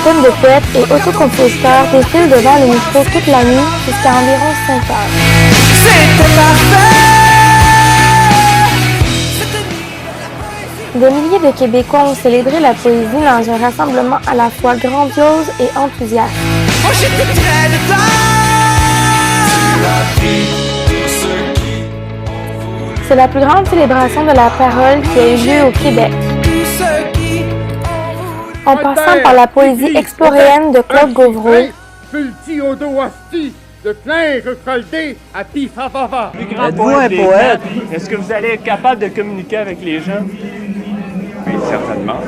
centaine de poètes et autocompositeurs défilent devant le micro toute la nuit jusqu'à environ 5 heures. C'était parfait. Des milliers de Québécois ont célébré la poésie dans un rassemblement à la fois grandiose et enthousiaste. Moi j'étais très dedans. C'est la plus grande célébration de la parole qui a eu lieu au Québec. En passant par la poésie exploréenne de Claude Gauvreau, Êtes-vous un poète? Est-ce que vous allez être capable de communiquer avec les gens? Oui, certainement.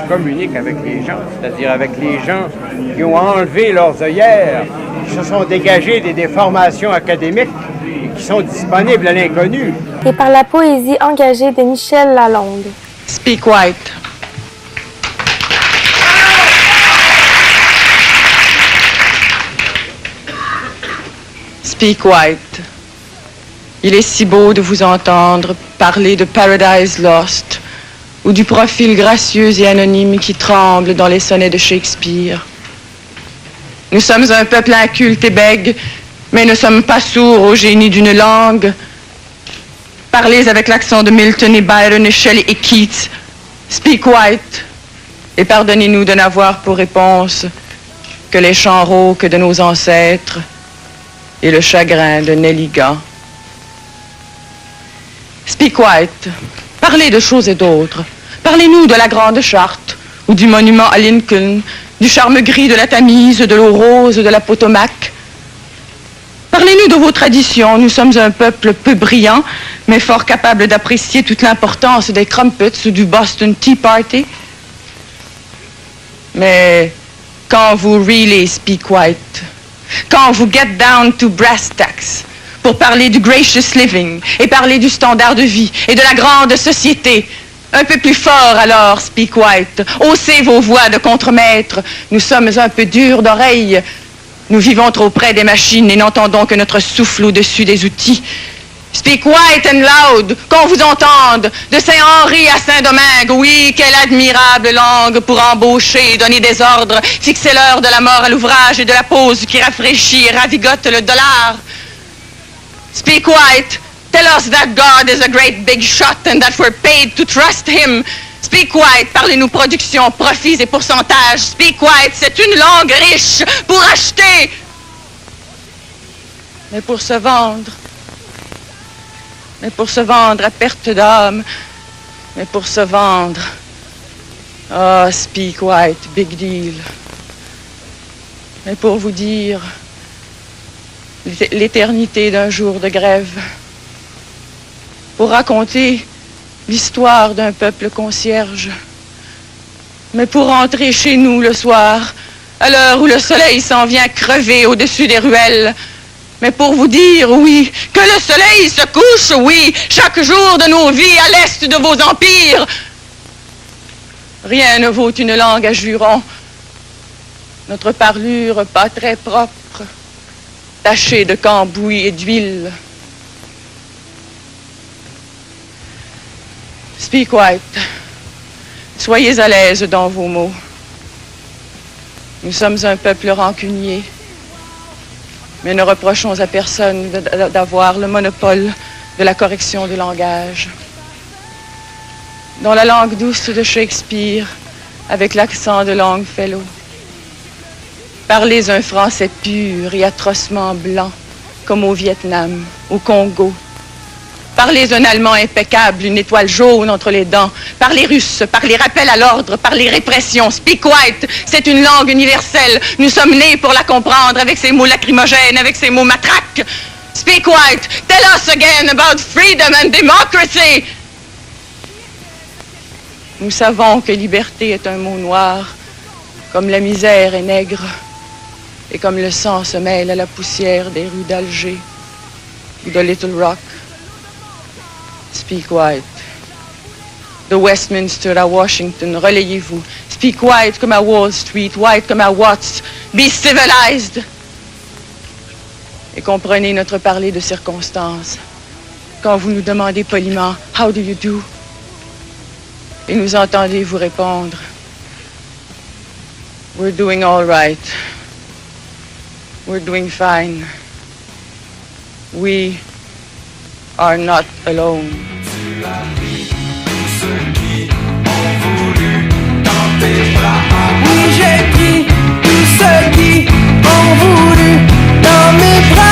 Je communique avec les gens, c'est-à-dire avec les gens qui ont enlevé leurs œillères, qui se sont dégagés des déformations académiques et qui sont disponibles à l'inconnu. et par la poésie engagée de Michel Lalonde. Speak White. Speak White. Il est si beau de vous entendre parler de Paradise Lost ou du profil gracieux et anonyme qui tremble dans les sonnets de Shakespeare. Nous sommes un peuple inculte et bègue, mais ne sommes pas sourds au génie d'une langue. Parlez avec l'accent de Milton et Byron et Shelley et Keats. Speak White. Et pardonnez-nous de n'avoir pour réponse que les chants rauques de nos ancêtres et le chagrin de Nelligan. Speak White. Parlez de choses et d'autres. Parlez-nous de la Grande Charte ou du monument à Lincoln, du charme gris de la Tamise, de l'eau rose de la Potomac. Parlez-nous de vos traditions. Nous sommes un peuple peu brillant, mais fort capable d'apprécier toute l'importance des crumpets ou du Boston Tea Party. Mais quand vous really speak white, quand vous get down to brass tacks pour parler du gracious living et parler du standard de vie et de la grande société, un peu plus fort alors, speak white. Haussez vos voix de contremaître. Nous sommes un peu durs d'oreille. Nous vivons trop près des machines et n'entendons que notre souffle au-dessus des outils. Speak white and loud, qu'on vous entende, de Saint-Henri à Saint-Domingue. Oui, quelle admirable langue pour embaucher, donner des ordres, fixer l'heure de la mort à l'ouvrage et de la pause qui rafraîchit et ravigote le dollar. Speak white, tell us that God is a great big shot and that we're paid to trust him. Speak white, parlez-nous production, profits et pourcentages. Speak white, c'est une langue riche pour acheter, mais pour se vendre. Mais pour se vendre à perte d'âme, mais pour se vendre. Ah, speak white, big deal. Mais pour vous dire l'éternité d'un jour de grève, pour raconter l'histoire d'un peuple concierge, mais pour rentrer chez nous le soir, à l'heure où le soleil s'en vient crever au-dessus des ruelles, mais pour vous dire, oui, que le soleil se couche, oui, chaque jour de nos vies à l'est de vos empires. Rien ne vaut une langue à jurons. Notre parlure pas très propre, tachée de cambouis et d'huile. Speak white. Soyez à l'aise dans vos mots. Nous sommes un peuple rancunier, mais ne reprochons à personne d'avoir le monopole de la correction du langage. Dans la langue douce de Shakespeare, avec l'accent de Longfellow, parlez un français pur et atrocement blanc, comme au Vietnam, au Congo. Parlez un allemand impeccable, une étoile jaune entre les dents. Parlez russe, parlez rappel à l'ordre, parlez répression. Speak white, c'est une langue universelle. Nous sommes nés pour la comprendre avec ses mots lacrymogènes, avec ses mots matraques. Speak white, tell us again about freedom and democracy. Nous savons que liberté est un mot noir, comme la misère est nègre, et comme le sang se mêle à la poussière des rues d'Alger ou de Little Rock. Speak white. De Westminster à Washington, relayez-vous. Speak white comme à Wall Street, white comme à Watts. Be civilized. Et comprenez notre parler de circonstance. Quand vous nous demandez poliment, how do you do? Et nous entendez vous répondre, We're doing all right. We're doing fine. We are not alone. Tu as pris tout ce qui ont voulu dans tes bras. Oui, j'ai pris tout ce qui ont voulu dans mes bras.